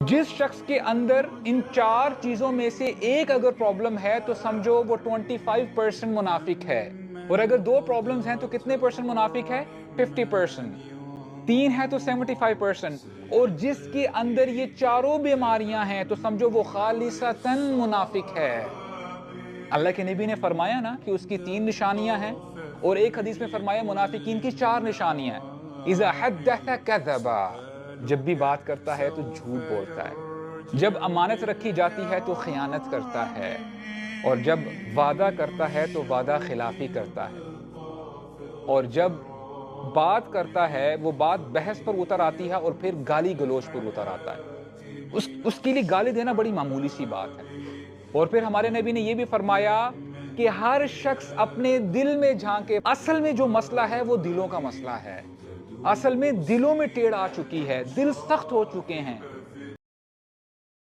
जिस शख्स के अंदर इन 4 चीजों में से एक अगर प्रॉब्लम है तो समझो वो 25% मुनाफिक है, और अगर 2 प्रॉब्लम्स हैं तो कितने परसेंट मुनाफिक है? 50%। 3 है तो 75%। और जिसके अंदर ये चारों बीमारियां हैं तो समझो वो खालिसतन मुनाफिक है। अल्लाह के नबी ने फरमाया ना कि उसकी 3 निशानियां हैं, और एक हदीस में फरमाया मुनाफिकीन की 4 निशानियां हैं। इज़ा हद्दथ कज़बा, जब भी बात करता है तो झूठ बोलता है, जब अमानत रखी जाती है तो खियानत करता है, और जब वादा करता है तो वादा खिलाफी करता है, और जब बात करता है वो बात बहस पर उतर आती है और फिर गाली गलोच पर उतर आता है। उसके लिए गाली देना बड़ी मामूली सी बात है। और फिर हमारे नबी ने यह भी फरमाया कि हर शख्स अपने दिल में झांके, असल में जो मसला है वो दिलों का मसला है। असल में दिलों में टेढ़ आ चुकी है, दिल सख्त हो चुके हैं।